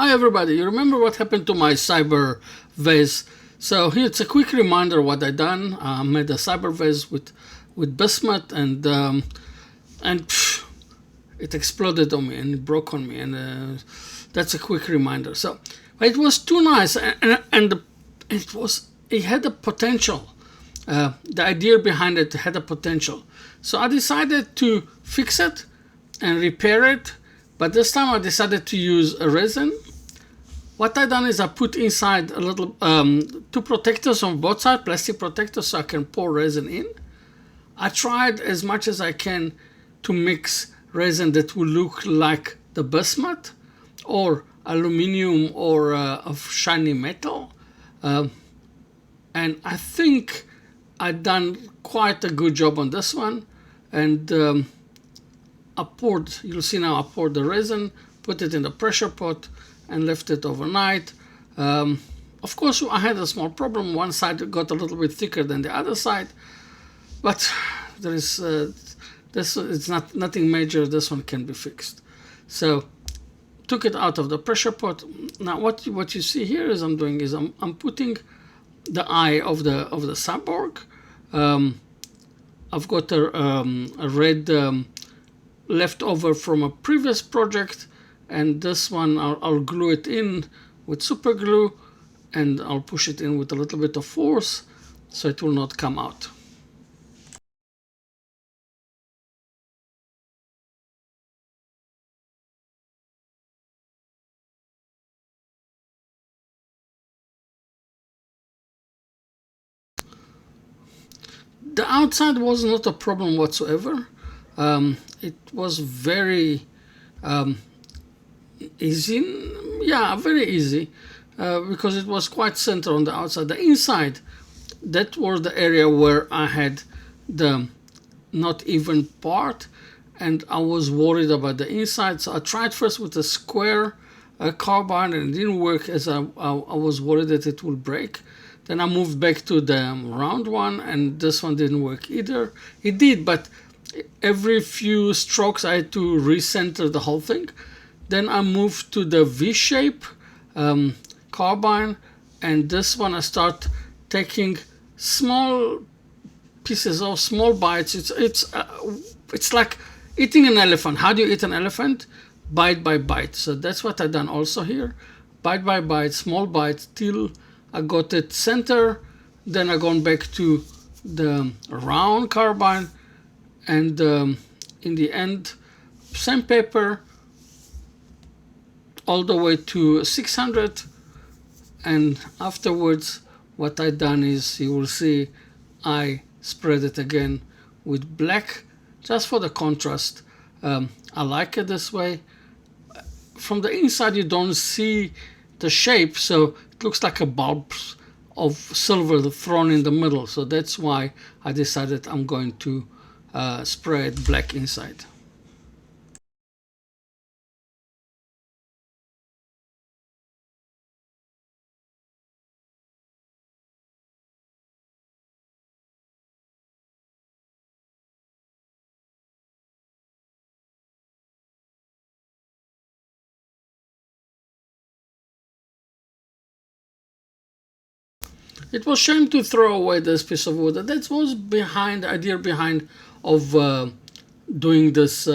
Hi everybody, you remember what happened to my cyber vase? So here it's a quick reminder what I done. I made a cyber vase with bismuth and it exploded on me and it broke on me, and that's a quick reminder. So it was too nice, and it had a potential. The idea behind it had a potential. So I decided to fix it and repair it, but this time I decided to use a resin. What I done is I put inside a little two protectors on both sides, plastic protectors, so I can pour resin in. I tried as much as I can to mix resin that will look like the bismuth or aluminium or of shiny metal, and I think I done quite a good job on this one. And I poured, you'll see now, I poured the resin, put it in the pressure pot and left it overnight. Of course, I had a small problem. One side got a little bit thicker than the other side, but there is this. It's nothing major. This one can be fixed. So took it out of the pressure pot. Now what you see here is I'm putting the eye of the cyborg. I've got a red leftover from a previous project, and this one I'll glue it in with super glue, and I'll push it in with a little bit of force so it will not come out. The outside was not a problem whatsoever. It was very easy, yeah, very easy, because it was quite centered on the outside. The inside, that was the area where I had the not even part, and I was worried about the inside. So I tried first with a square carbide, and it didn't work, as I was worried that it would break. Then I moved back to the round one, and this one didn't work either. It did, but every few strokes I had to recenter the whole thing. Then I moved to the V-shape carbine, and this one I start taking small pieces of small bites. It's like eating an elephant. How do you eat an elephant? Bite by bite. So that's what I done also here. Bite by bite, small bites till I got it center. Then I gone back to the round carbine, and in the end, sandpaper all the way to 600. And afterwards, what I done is, you will see, I spread it again with black, just for the contrast. I like it this way. From the inside, you don't see the shape, so it looks like a bulb of silver thrown in the middle. So that's why I decided I'm going to spray it black inside. It was shame to throw away this piece of wood. That was behind the idea behind of doing this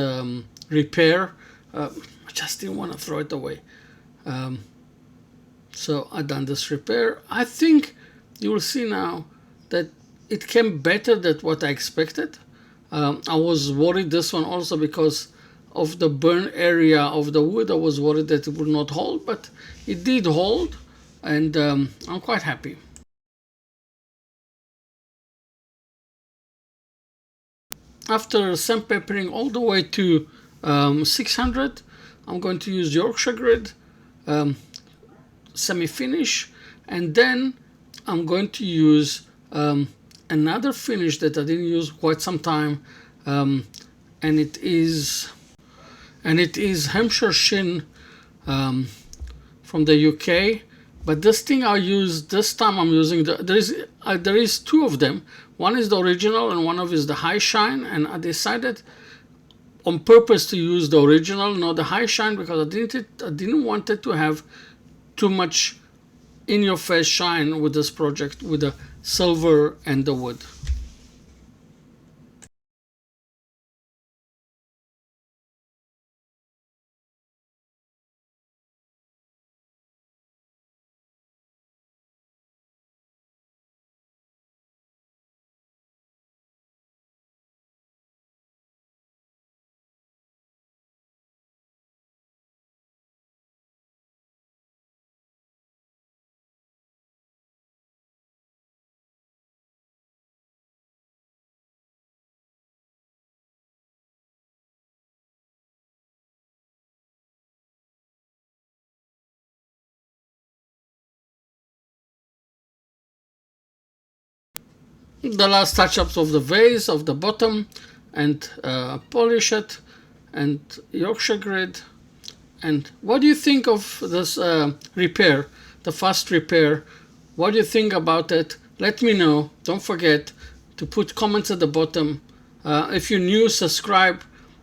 repair. I just didn't want to throw it away. So I done this repair. I think you will see now that it came better than what I expected. I was worried this one also because of the burn area of the wood. I was worried that it would not hold, but it did hold, and I'm quite happy. After sandpapering all the way to 600, I'm going to use Yorkshire grid, semi-finish, and then I'm going to use another finish that I didn't use quite some time, and it is Hampshire Shin from the UK. But this thing I use this time, I'm using there is two of them. One is the original and one of is the high shine, and I decided on purpose to use the original, not the high shine, because I didn't want it to have too much in your face shine with this project, with the silver and the wood. The last touch-ups of the vase, of the bottom, and polish it, and Yorkshire grid. And what do you think of this repair, the fast repair? What do you think about it? Let me know. Don't forget to put comments at the bottom. If you're new, subscribe.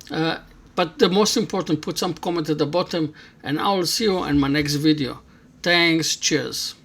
But the most important, put some comment at the bottom, and I will see you in my next video. Thanks. Cheers.